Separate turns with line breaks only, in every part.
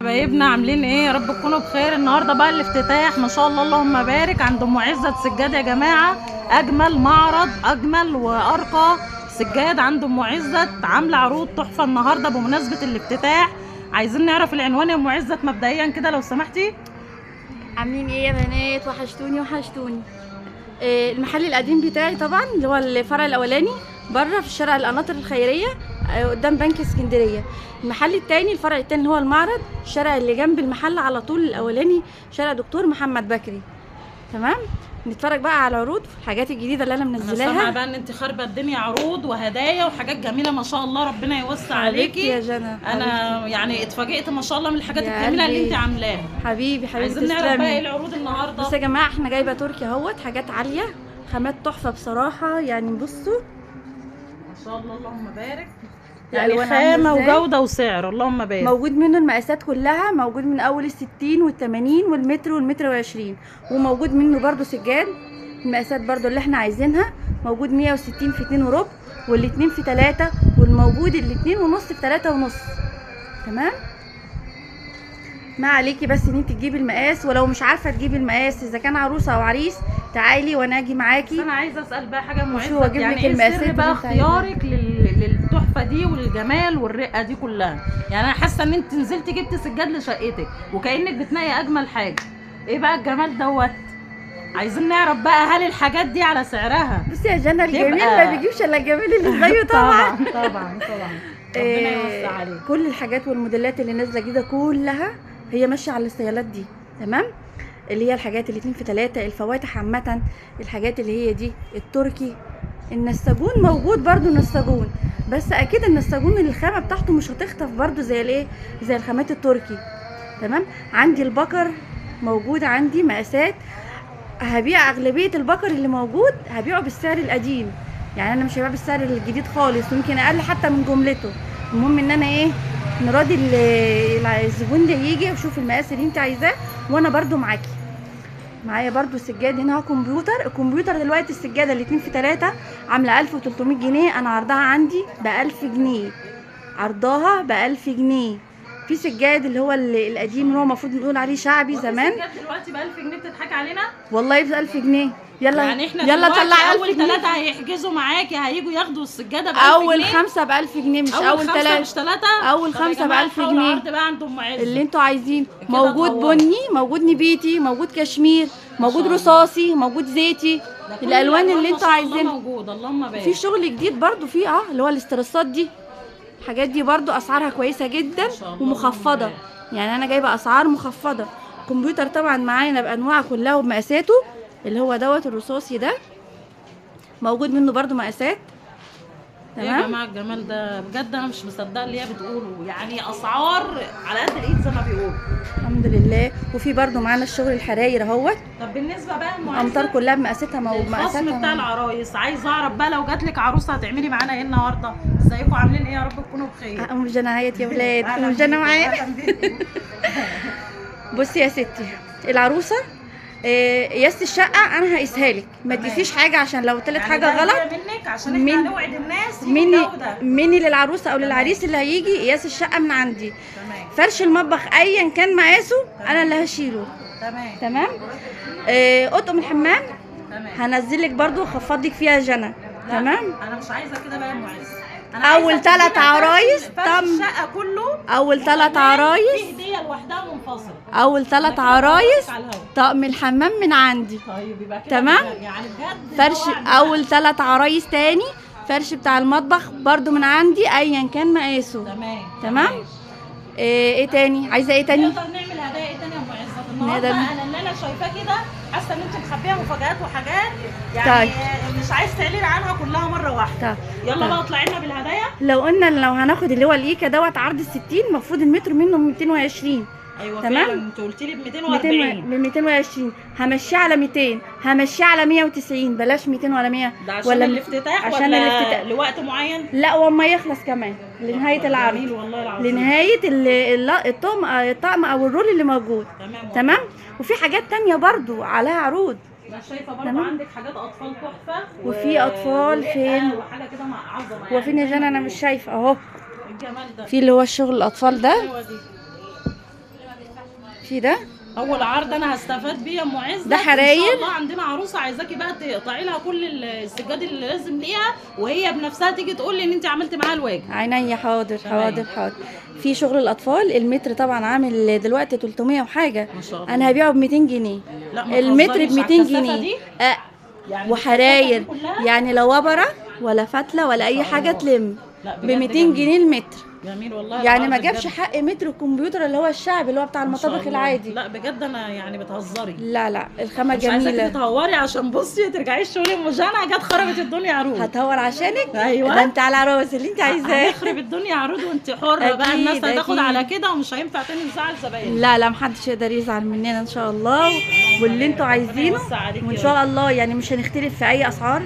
حبايبنا عاملين ايه؟ يا رب تكونوا بخير. النهارده بقى الافتتاح ما شاء الله اللهم بارك عند ام عزت سجاد يا جماعه. اجمل معرض، اجمل وارقى سجاد عند ام عزت. عامله عروض تحفه النهارده بمناسبه الافتتاح. عايزين نعرف العنوان يا ام عزت مبدئيا كده لو سمحتي.
عاملين ايه يا بنات؟ وحشتوني. المحل القديم بتاعي طبعا اللي هو الفرع الاولاني بره في شارع القناطر الخيريه، قدام بنك اسكندريه. المحل التاني الفرع التاني اللي هو المعرض، الشارع اللي جنب المحل على طول الاولاني شارع دكتور محمد بكري. تمام، نتفرج بقى على العروض الحاجات الجديده اللي انا منزلاها.
انا سامعه بقى ان انت خاربه الدنيا عروض وهدايا وحاجات جميله ما شاء الله، ربنا يوسع عليكي
يا جنى.
انا يعني اتفاجئت ما شاء الله من الحاجات
يا
الجميله اللي
قلبي.
انت عاملاها.
حبيبي
عايزين نعرف بقى ايه العروض النهارده.
بصوا يا جماعه، احنا جايبه تركي اهوت، حاجات عاليه، خامات تحفه بصراحه. يعني بصوا
ما شاء الله اللهم بارك، يعني
الألوان
خامه
عاملة
وجوده وسعر اللهم بارك.
موجود منه المقاسات كلها، موجود من اول ال60 وال80 والمتر والمتر و20، وموجود منه برضو سجاد المقاسات برضو اللي احنا عايزينها. موجود 160 في 2 وربع، والاتنين في 3، والموجود الاتنين ونص في 3 ونص. تمام، ما عليكي بس ان انت تجيبي المقاس، ولو مش عارفه تجيبي المقاس اذا كان عروسه او عريس تعالي وانا اجي معاكي.
بس انا عايزه اسال بقى حاجه
وشو
معزه،
اجيب
يعني
لك
ايه
المقاسات
السر بقى
اللي انت عايزاها؟
اختيارك للتحفه دي وللجمال والرقه دي كلها؟ يعني انا حاسه ان انت نزلتي جبتي سجاد لشقتك وكانك بتنقي اجمل حاجه. ايه بقى الجمال دوت؟ عايزين نعرف بقى هل الحاجات دي على سعرها؟
بصي يا جنى، الجميل ما بيجيبش الا الجميل اللي زيه طبعا.
طبعا ربنا يوسع عليك.
كل الحاجات والموديلات اللي نازله جديده كلها هي ماشيه على الستايلات دي. تمام، اللي هي الحاجات الاتنين في 3، الفواتح عامه، الحاجات اللي هي دي التركي. النساجون موجود برضو نساجون، بس اكيد النساجون الخامه بتاعته مش هتخطف برضو زي الايه، زي الخامات التركي. تمام، عندي البكر موجود، عندي مقاسات. هبيع اغلبيه البكر اللي موجود هبيعه بالسعر القديم، يعني انا مش هبيع بالسعر الجديد خالص، ويمكن اقل حتى من جملته. المهم ان انا ايه، نراضي الزبون اللي يجي ويشوف المقاس اللي انت عايزاه، وانا برضو معاكي. معايا برضو سجاد هنا اهو كمبيوتر. الكمبيوتر دلوقتي السجاده الاتنين في 3 عامله 1300 جنيه، انا عرضها عندي ب1000 جنيه، عرضاها ب1000 جنيه. في سجاد اللي هو القديم اللي هو المفروض نقول عليه شعبي زمان،
سجاد دلوقتي ب1000 جنيه بتضحكي علينا؟
والله ب1000 جنيه. يلا
يعني احنا
يلا طلعي
اول 3 هيحجزوا معاكي هيجوا ياخدوا السجاده ب1000 جنيه.
اول 5 ب1000 جنيه، مش اول 3،
مش 3.
اول 5 ب1000 جنيه.
العرض بقى عند ام عز
اللي انتوا عايزين موجود، بني موجود، نبيتي موجود، كشمير موجود، رصاصي موجود، زيتي، الالوان اللي انتوا عايزينها
موجوده اللهم بارك.
في شغل جديد برضو في اللي هو الاسترسات دي. الحاجات دي برضو اسعارها كويسه جدا ومخفضه، يعني انا جايبه اسعار مخفضه. كمبيوتر طبعا معانا بانواعه كلها وبمقاساته، اللي هو دوت الرصاصي ده موجود منه برضو مقاسات.
تمام يا جماعه الجمال ده بجد انا مش مصدقه اللي هي بتقوله، يعني اسعار على قد الايد زي ما بيقولوا.
الحمد لله. وفي برضو معانا الشغل الحراير اهوت.
طب بالنسبه بقى
الامطار كلها بمقاساتها
الخصم بتاع العرايس، عايزه اعرف بقى لو جات لك عروسه هتعملي معانا ايه النهارده؟ ازيكم عاملين ايه؟ يا رب تكونوا بخير.
ام جنى عيط يا ولاد، ام جنى معانا. بصي يا ستي، العروسه قياس الشقه انا هقيسها لك، ما تقيسيش حاجه عشان لو طلعت حاجه غلط
منك، عشان احنا هنوعد الناس
مني للعروسه او للعريس اللي هيجي. قياس الشقه من عندي.
تمام.
فرش المطبخ ايا كان مقاسه انا اللي هشيله. تمام. اطقم الحمام هنزل لك برضو واخفض لك فيها جنى. تمام،
انا مش عايزه كده بقى يا معز.
اول 3 عرايس
تم الشقه كله،
اول 3 عرايس
في هديه لوحدها منفصله،
اول 3 عرايس طقم الحمام من عندي.
طيب يبقى كده
تمام،
يعني بجد
فرش اول 3 عرايس تاني، فرش بتاع المطبخ برضو من عندي ايا كان مقاسه. تمام. ايه تاني عايزه؟ ايه تاني
نقدر نعمل هدايا؟ ايه تاني يا ام عزت النهارده؟ انا اللي انا شايفاه كده حاسه ان انت مخبيه مفاجآت وحاجات، يعني مش عايز تعلن عنها كلها مره واحده. يلا بقى اطلعي لنا بالهدايا.
لو هناخد اللي هو الايكا دوت عرض ال60، المفروض المتر منه 220.
ايوه
تمام،
فعلا انت قلت لي ب 240.
ب 220 همشيه على 200، همشيه على 190، بلاش 200 ولا 100.
ده عشان الافتتاح
عشان
ولا
الافتتاح
لوقت معين؟
لا، وما يخلص كمان لنهايه العرض.
جميل والله العظيم.
لنهايه الطقم او الرول اللي موجود. تمام. وفي حاجات تانية برضو عليها عروض.
انا شايفه برضو عندك حاجات اطفال تحفه
وفي اطفال فين؟
وحاجه كده عظمه.
هو فين يا جنى؟ انا مش شايفه اهو.
الجمال ده
في اللي هو الشغل الاطفال ده. شوفي ده
اول عرض انا هستفاد بيه يا ام عزت.
ده حراير.
ان شاء الله عندنا عروسه عايزاكي بقى تقطعي لها كل السجاد اللي لازم ليها، وهي بنفسها تيجي تقول لي ان انت عملتي معاها الواجب.
عينيا، حاضر
تمام.
حاضر حاضر. في شغل الاطفال، المتر طبعا عامل دلوقتي 300 وحاجه،
ما شاء الله.
انا هبيعه ب 200 جنيه.
لا ما
المتر
تهزريش
ب
على
200
الكثافة
جنيه.
دي؟ يعني
وحراير،
الكثافة دي كلها؟
يعني لا وبره ولا فتله ولا اي حاجه تلم،
لا
ب
بجد
200
جميل.
جنيه المتر.
جميل والله.
يعني ما
العرض
جابش
بجد.
حق متر الكمبيوتر اللي هو الشعبي اللي هو بتاع
ما شاء
المطابخ
الله.
العادي.
لا بجد انا يعني بتهزري.
لا لا، الخامه
مش عايزاكي
جميله.
تتهوري عشان بصي ترجعيش تقولي ام جانا جت خربت الدنيا عروض.
هتهور عشانك.
أيوة.
ده انت على العروس اللي انت عايزاه.
هنخرب الدنيا عروض وانت حره بقى.
أكيد،
الناس هتاخد
أكيد.
على كده ومش هينفع تاني نزعل زباين.
لا لا، محدش يقدر يزعل مننا ان شاء الله، واللي انتوا عايزينه
يوسع عليكي
وان
يا
شاء الله يعني مش هنختلف في اي اسعار.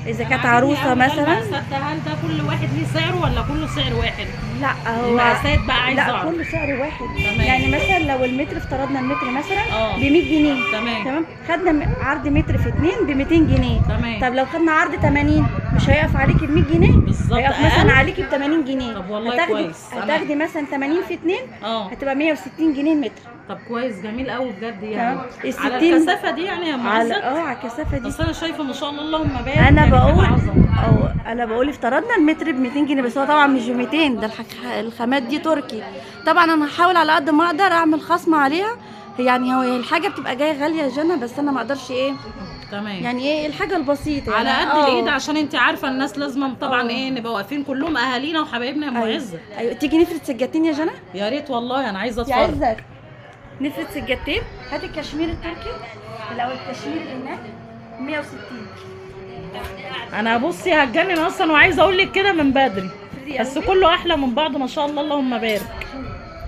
اذا كانت عروسه مثلا.
هل ده كل واحد ليه سعره ولا كله سعر واحد؟
لا هو
المقاسات بقى عايزه
لا،
اعرف.
كله سعر واحد.
تمام.
يعني مثلا لو المتر افترضنا المتر مثلا
اه.
ب 100 جنيه.
تمام.
خدنا عرض متر في 2 ب 200 جنيه.
تمام.
طب لو خدنا عرض 80 مش هيقف عليكي ب 100 جنيه؟
بالظبط.
هيقف
أقل؟
مثلا عليكي ب 80 جنيه.
طب والله كويس.
هتاخدي مثلا 80 في 2
اه.
هتبقى 160 جنيه المتر.
طب كويس، جميل قوي بجد يعني.
تمام.
على
ال60
الكثافه دي يعني يا ام عزت.
على الكثافه دي.
بس انا شايفه ما شاء الله اللهم بارك.
انا
يعني
بقول
حاجة عظمة.
انا بقول افترضنا المتر ب 200 جنيه، بس هو طبعا مش ب 200. ده الخامات دي تركي. طبعا انا هحاول على قد ما اقدر اعمل خصم عليها. يعني هو الحاجه بتبقى جايه غاليه يا جنى، بس انا ما اقدرش ايه
تمام.
يعني ايه الحاجه البسيطه
على
يعني
قد الايد، عشان انت عارفه الناس لازم طبعا
اه.
ايه نبقى واقفين كلهم اهالينا وحبايبنا يا ام عزت.
ايوه، تيجي نفرد سجادتين يا جنى.
يا ريت والله انا عايزه
يا
اتفرج.
عزت نفرد سجادتين. هات الكشمير التركي. الاول الكشمير هناك 160.
انا بصي هتجنن اصلا وعايزه اقول لك كده من بدري، بس
قلبي.
كله احلى من بعضه ما شاء الله اللهم بارك.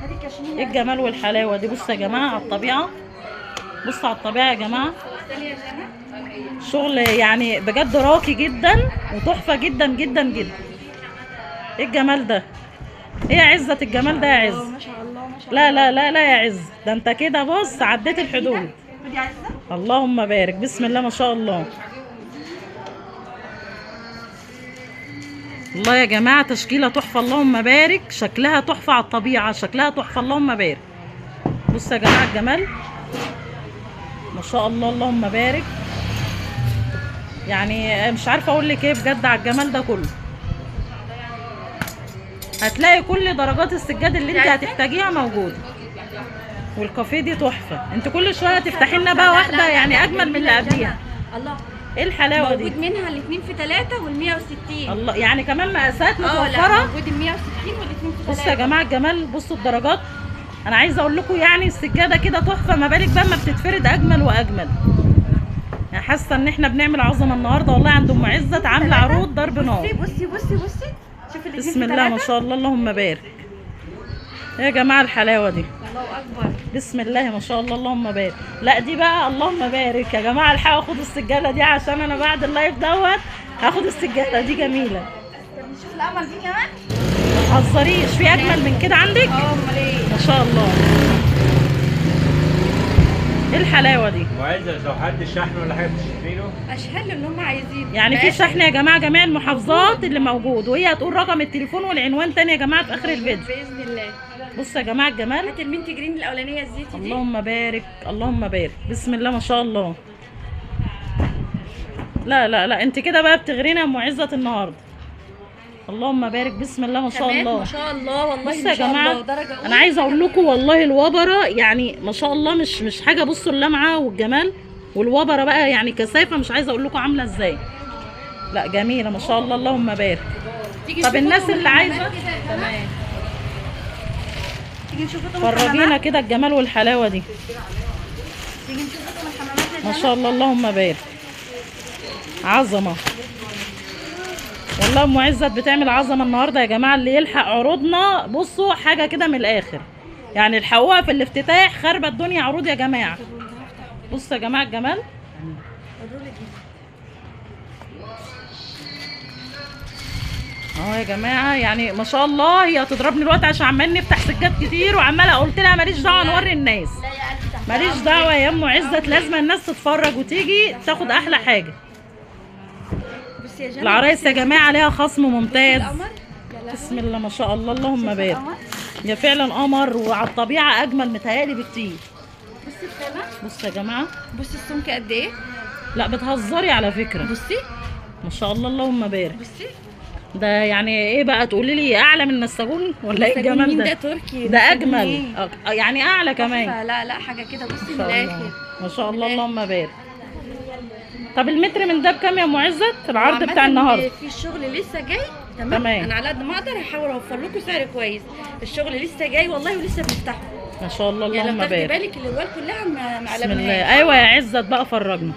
هات الكشمير.
ايه الجمال والحلاوه دي. بصوا يا جماعه على الطبيعه، بصوا على الطبيعه يا جماعه.
يا جنى.
شغل يعني بجد راقي جدا وتحفه جدا جدا جدا. ايه الجمال ده. ايه يا عزت الجمال ده يا عز.
ما شاء الله ما شاء الله.
لا لا لا لا يا عز، ده انت كده بص عديت الحدود.
خدي عزة.
اللهم بارك، بسم الله ما شاء الله. الله يا جماعه تشكيله تحفه اللهم بارك، شكلها تحفه على الطبيعه، شكلها تحفه اللهم بارك. بصوا يا جماعه الجمال ما شاء الله اللهم بارك. يعني مش عارفه اقول لك ايه بجد على الجمال ده كله. هتلاقي كل درجات السجاد اللي انت هتحتاجيها موجوده. والكافيه دي تحفه. انت كل شويه تفتحي لنا بقى واحده يعني اجمل من اللي قبليها.
الله.
ايه الحلاوه دي.
موجود منها الاثنين في 3 وال 160.
الله، يعني كمان مقاسات
لا
متوفره.
موجود ال 160 والاثنين في 3.
بصوا يا جماعه الجمال، بصوا الدرجات. انا عايزه اقول لكم يعني السجاده كده تحفه، ما بالك بقى ما بتتفرد اجمل واجمل. يعني حاسه ان احنا بنعمل عظمه النهارده والله عند ام عزت، عامله عروض ضرب نار.
بصي بصي بصي شوفي الاثنين
بسم الله ما شاء الله اللهم بارك. يا جماعه الحلاوه دي.
الله اكبر.
بسم الله ما شاء الله اللهم بارك. لا دي بقى اللهم بارك يا جماعه، الحقوا خدوا السجاده دي عشان انا بعد اللايف دوت هاخد السجاده دي جميله.
طب نشوف القمر دي كمان.
ما تهزريش، في اجمل من كده عندك؟
امال ايه.
ما شاء الله. ايه الحلاوه دي.
وعايزه لو حد شحن ولا حاجه تشتري له.
اشهل اللي هم عايزينه.
يعني في شحن يا جماعه جميع المحافظات اللي موجود، وهي هتقول رقم التليفون والعنوان تاني يا جماعه في اخر الفيديو.
باذن الله.
بصوا يا جماعه الجمال.
هات المنت جرين الاولانيه الزيتي دي.
اللهم بارك اللهم بارك، بسم الله ما شاء الله. لا لا لا انت كده بقى بتغرينا يا ام عزت النهارده. اللهم بارك بسم الله ما شاء الله.
ما شاء الله والله.
بصوا
ما
يا
شاء
جماعه
الله. درجه
انا عايزه اقول لكم والله الوبره يعني ما شاء الله مش حاجه. بصوا اللمعه والجمال والوبره بقى يعني كثافه مش عايزه اقول لكم عامله ازاي. لا جميله ما شاء الله اللهم بارك. طب الناس اللي عايزه تمام
تيجي نشوفهم
فرجينا كده الجمال والحلاوه دي.
تيجي نشوفهم الحمامات
ما شاء الله اللهم بارك، عظمه والله. ام عزت بتعمل عظمه النهارده يا جماعه. اللي يلحق عروضنا بصوا حاجه كده من الاخر، يعني الحقوها في الافتتاح خربت الدنيا عروض يا جماعه. بصوا يا جماعه الجمال اهو يا جماعه. يعني ما شاء الله هي هتضربني الوقت عشان عمال نفتح سجاد كتير، وعماله قلت لها ماليش دعوه نوري الناس. ماليش دعوه يا ام عزت، لازم الناس تتفرج وتيجي تاخد احلى حاجه. العرايس يا جماعه عليها خصم ممتاز. بسم الله ما شاء الله اللهم بارك. هي فعلا قمر وعلى الطبيعه اجمل متهيألي بكتير.
بصي الخامه،
بصوا يا جماعه،
بصي السمك قد ايه.
لا بتهزري على فكره.
بصي
ما شاء الله اللهم بارك.
بصي
ده يعني ايه بقى، تقولي لي اعلى من النساجون ولا ايه الجمال
ده
ده؟
تركي
ده
نساجون
اجمل.
إيه؟
يعني اعلى كمان.
لا لا حاجه كده. بصي من
ما شاء الله.
الاخر
ما شاء الله
من
اللهم بارك. طب المتر من ده بكام يا ام عزت؟ العرض
وعامة
بتاع النهارده.
في الشغل لسه جاي.
تمام.
انا على قد ما اقدر هحاول اوفر لكم سعر كويس. الشغل لسه جاي والله ولسه بنفتحه.
ما شاء الله
يعني
اللهم
لو تاخدي
بارك.
بالك الالوان كلها ما
بسم الله.
قلبناهاش.
ايوه يا عزت بقى فرجنا.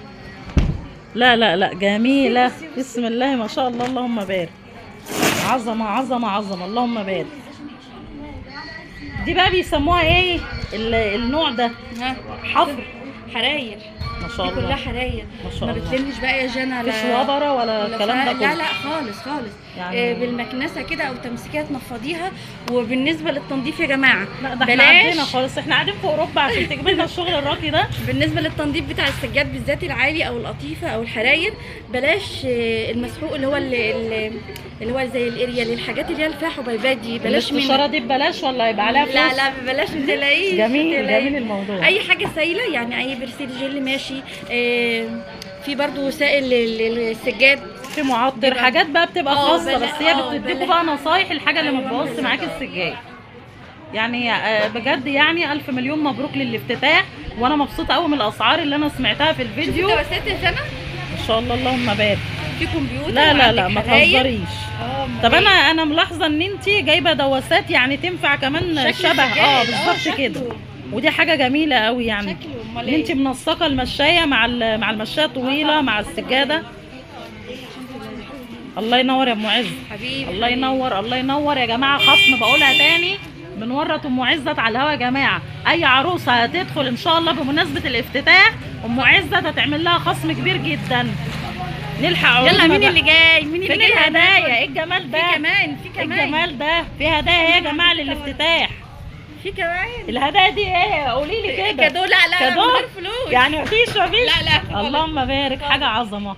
لا لا لا جميله. بسم الله ما شاء الله اللهم بارك. عظمه عظمه عظمه اللهم بارك. دي بقى بيسموها ايه النوع ده؟
ها
حفر.
حراير.
ما شاء
دي كلها
الله.
حراير.
ما شاء
ما
الله.
بتلمش بقى يا جنى
مفيش وبره ولا الكلام ده كله؟
لا لا خالص خالص.
يعني
بالمكنسه كده او تمسكيه تنفضيها. وبالنسبه للتنظيف يا جماعه
لا ده احنا عندنا خالص، احنا قاعدين في اوروبا عشان تجيبي لنا الشغل الراقي ده.
بالنسبه للتنظيف بتاع السجاد بالذات العالي او القطيفه او الحراير بلاش المسحوق اللي هو زي الاريال، الحاجات اللي هي اللي فيها حبيبات دي بلاش
الاستشاره دي ببلاش ولا يبقى عليها فلوس؟
لا لا بلاش ما تلاقيش.
جميل جميل الموضوع.
اي حاجه سايله يعني اي برسيل جل ماشي. في برضو سائل للسجاد،
في معطر حاجات بقى بتبقى خاصه، بس هي
بلاش.
بتديكوا بقى نصايح الحاجه اللي ما تبوظش معاكي السجاد. يعني بجد يعني الف مليون مبروك للافتتاح، وانا مبسوطه قوي من الاسعار اللي انا سمعتها في الفيديو.
دواسات يا جنى
ما شاء الله اللهم بارك.
في كمبيوتر.
لا لا لا
وعندك
ما
حراير.
تهزريش. طب انا ملاحظه ان انت جايبه دواسات يعني تنفع كمان
شكل
شبه
السجاد.
بالظبط
شكله.
كده. ودي حاجه جميله قوي يعني.
شكله امال
ان انت
ايه؟
منسقه المشايه مع المشايه الطويله مع السجاده. الله ينور يا ام عز.
حبيبي
الله ينور الله ينور يا جماعه. خصم بقولها تاني بنورط ام عزت على الهوا يا جماعه. اي عروسه هتدخل ان شاء الله بمناسبه الافتتاح ام عزت هتعمل لها خصم كبير جدا. نلحق عروضنا
يلا مين
بقى.
اللي جاي؟ مين اللي
فين
جاي؟
الهدايا؟ ايه الجمال ده؟
في كمان
ايه الجمال ده؟ في هدايا يا جماعه للافتتاح.
في كمان
الهدايا دي ايه؟ قولي لي كده.
كادو. لا لا
كادو؟
من غير فلوس.
يعني مفيش
لا لا
اللهم بارك. حاجه عظمه.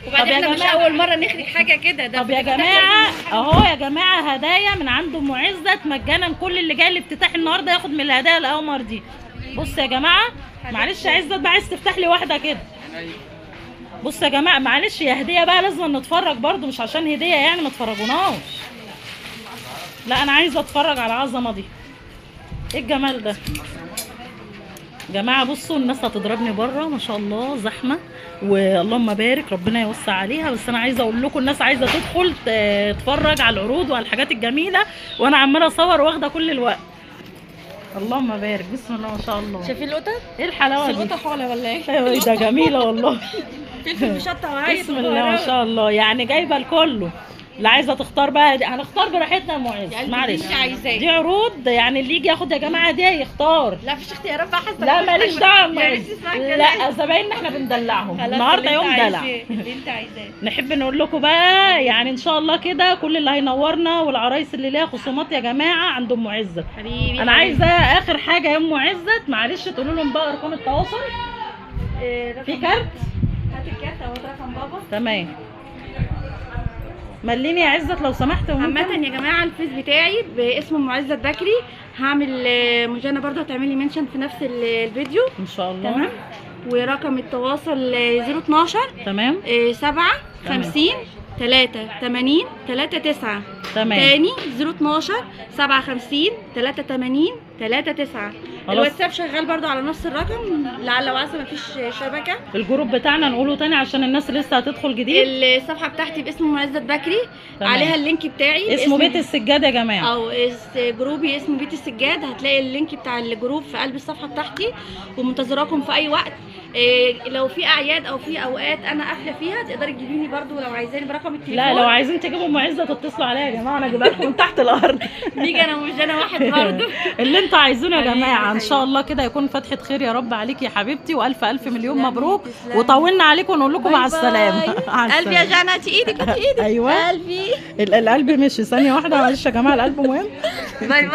وبعدين
طب يا
احنا مش
جماعة.
اول مره نخرج حاجه كده. ده
طب يا جماعه اهو يا جماعه هدايا من عند ام عزت مجانا. كل اللي جاي الافتتاح النهارده ياخد من الهدايا القمر دي. بص يا جماعه معلش يا عزت بقى عايز تفتح لي واحده كده. بص يا جماعه معلش يا هديه بقى لازم نتفرج برضو، مش عشان هديه يعني ما تفرجوناش. لا انا عايزه اتفرج على العظمه دي. ايه الجمال ده؟ جماعه بصوا الناس هتضربني بره ما شاء الله زحمه واللهم بارك ربنا يوسع عليها. بس انا عايزه اقول لكم الناس عايزه تدخل تتفرج على العروض وعلى الحاجات الجميله وانا عماله اصور واخده كل الوقت. اللهم بارك بسم الله ما شاء الله.
شايفين القطط؟
ايه الحلاوه دي؟
القطه حوله ولا ايه؟
ايوه ده جميله والله.
فلفل بشطه وعايز
بسم الله ما شاء الله. يعني جايبه لكله. اللي عايزه تختار بقى هنختار براحتنا يا معز.
يعني
معلش
اللي عايزاه.
دي عروض يعني اللي يجي ياخد يا جماعه دي يختار.
لا مفيش اختيارات بقى حسب.
لا ماليش دعوه
يا
معز.
ريت تسمعك
لا زبايننا احنا بندلعهم النهارده يوم دلع.
اللي انت عايزاه.
نحب نقول لكم بقى يعني ان شاء الله كده كل اللي هينورنا والعرايس اللي ليها خصومات يا جماعه عند ام عزت.
حبيبي
انا عايزه اخر حاجه يا ام عزت معلش تقولوا لهم بقى ارقام التواصل. في كارت؟
هات الكارت او رقم بابا.
تمام. مليني يا عزت لو سمحت.
عامة يا جماعة الفيس بتاعي باسم ام عزت بكري. هعمل مجانا برضو هتعملي منشن في نفس الفيديو
ان شاء الله.
تمام. ورقم التواصل 012
تمام
7 50 3 80 3 9.
تمام.
تاني 012 7 50 3 80 3 9. الواتساب شغال برضو على نفس الرقم لعل وعسى مفيش شبكة.
الجروب بتاعنا نقوله تاني عشان الناس اللي لسه هتدخل جديد.
الصفحة بتاعتي باسم ام عزت بكري.
تمام.
عليها اللينك بتاعي
اسمه بيت السجاد يا جماعه.
او جروبي اسمه بيت السجاد. هتلاقي اللينك بتاع الجروب في قلب الصفحه بتاعتي ومنتظراكم في اي وقت. لو في اعياد او في اوقات انا قافله فيها تقدري تجيبيني برضو لو عايزاني برقم التليفون.
لا لو عايزين تجيبوا ام عزت تتصلوا عليا يا جماعه انا اجيبها لكم من تحت الارض.
نيجي انا ومش انا واحد برضو.
اللي انتوا عايزينه يا جماعه ان شاء الله كده يكون فتحه خير يا رب عليك يا حبيبتي والف الف مليون مبروك. وطولنا عليكم ونقول لكم مع السلامه.
قلبي يا جنى هاتي ايدك هاتي ايدك.
ايوه
قلبي
القلب مشي ثانيه واحده معلش يا جماعه القلب مهم.
باي باي.